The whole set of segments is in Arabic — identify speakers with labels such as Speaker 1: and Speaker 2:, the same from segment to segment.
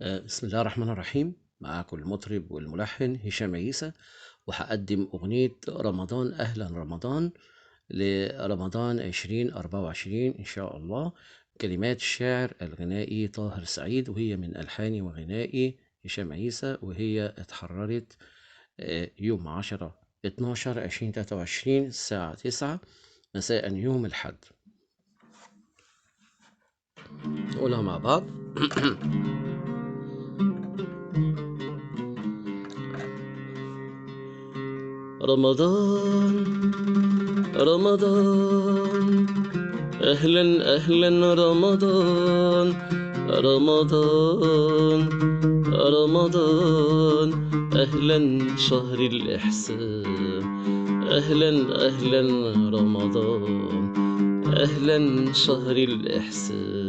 Speaker 1: بسم الله الرحمن الرحيم. معاكم المطرب والملحن هشام عيسى، وهقدم أغنية رمضان أهلا رمضان لرمضان 2024 إن شاء الله. كلمات الشاعر الغنائي طاهر سعيد، وهي من ألحاني وغنائي هشام عيسى، وهي اتحررت يوم 10/12/2023 الساعة 9 مساء يوم الأحد. نقولها مع بعض. رمضان رمضان أهلا أهلا رمضان رمضان رمضان أهلا شهر الإحسان أهلا أهلا رمضان أهلا شهر الإحسان.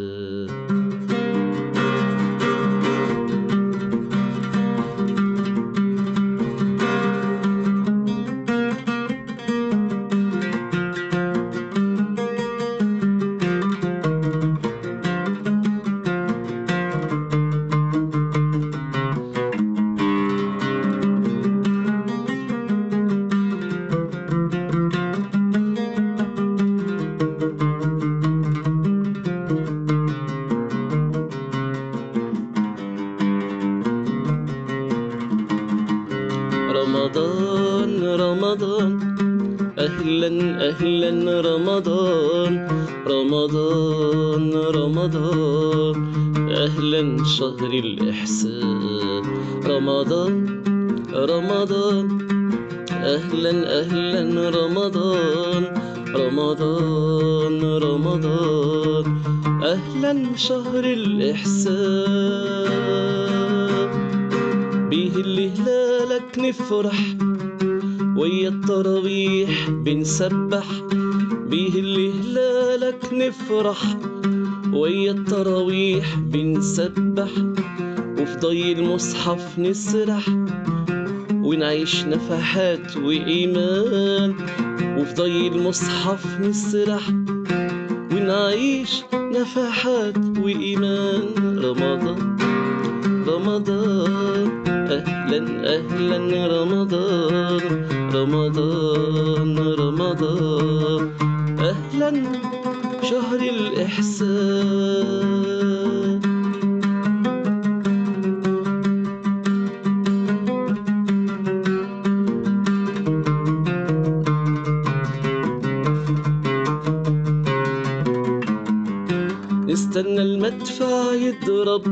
Speaker 1: رمضان رمضان أهلا أهلا رمضان رمضان رمضان أهلا شهر الإحسان. رمضان رمضان أهلا أهلا رمضان رمضان رمضان أهلا شهر الإحسان. بيه اللي هلالك نفرح ويا التراويح بنسبح، بيه اللي هلالك نفرح ويا التراويح بنسبح، وفي ضي المصحف نسرح ونعيش نفحات وإيمان، وفي ضي المصحف نسرح ونعيش نفحات وإيمان. رمضان رمضان أهلا أهلا رمضان رمضان رمضان أهلا شهر الإحسان. نستنى المدفع يضرب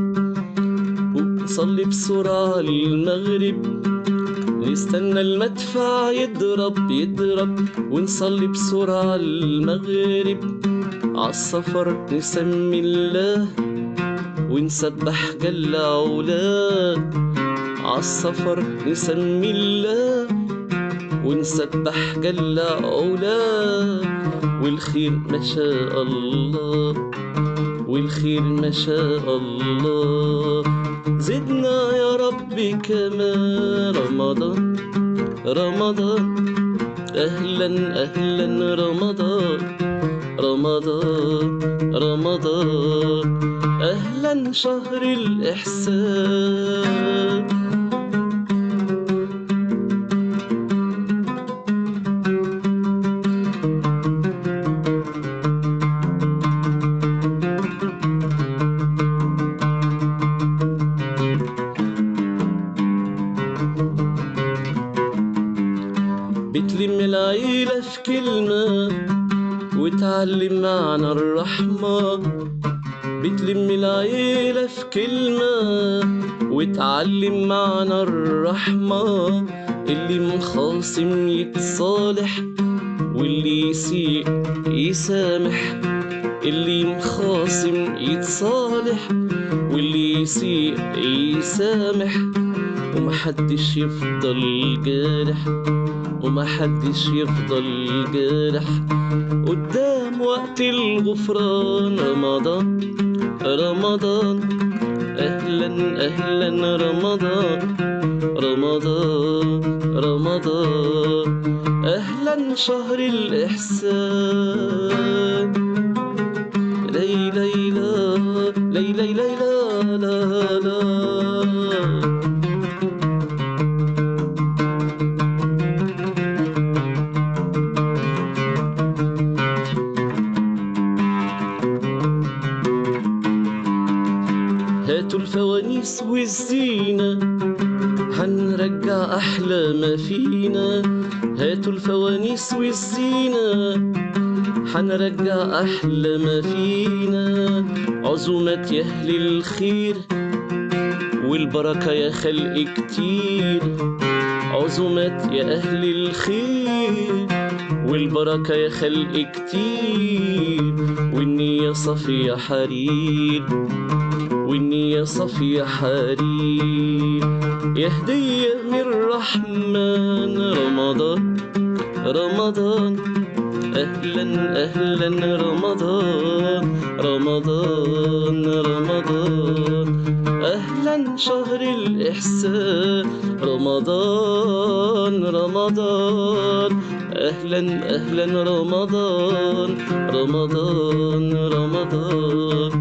Speaker 1: ونصلي بسرعة للمغرب، نستنى المدفع يضرب ونصلي بسرعة للمغرب. عالسفر نسمي الله ونسبح جل علاه، عالسفر نسمي الله ونسبح جل علاه. والخير ما شاء الله والخير ما شاء الله زدنا يا ربي كمان. رمضان رمضان أهلا أهلا رمضان رمضان رمضان أهلا شهر الإحسان. بتلم العيلة في كلمة وتعلم معنى الرحمة، بتلم العيلة في كلمة وتعلم معنى الرحمة. اللي مخاصم يتصالح واللي يسيء يسامح، اللي مخاصم يتصالح واللي يسيء يسامح. ومحدش يفضل جارح ومحدش يفضل جارح قدام وقت الغفران. رمضان رمضان أهلا أهلا رمضان رمضان رمضان أهلا شهر الإحسان. ليلى ليلى ليلى ليلى لا لا أحلى ما فينا، هاتوا الفوانيس والزينة، حنرجع أحلى ما فينا. عزومات يا أهل الخير والبركة يا خلق كتير، عزومات يا أهل الخير والبركة يا خلق كتير، والنية صافية حرير، والنية صافية حرير، يا هدية من الرحمن. رمضان رمضان أهلا أهلا رمضان، رمضان رمضان أهلا شهر الإحسان. رمضان رمضان أهلا أهلا رمضان، رمضان رمضان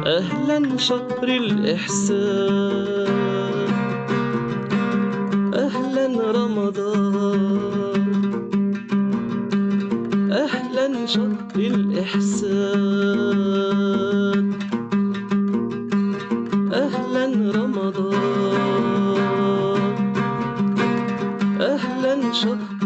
Speaker 1: أهلا شهر الإحسان. أهلا رمضان أهلا شهر الإحسان. أهلا رمضان أهلا شهر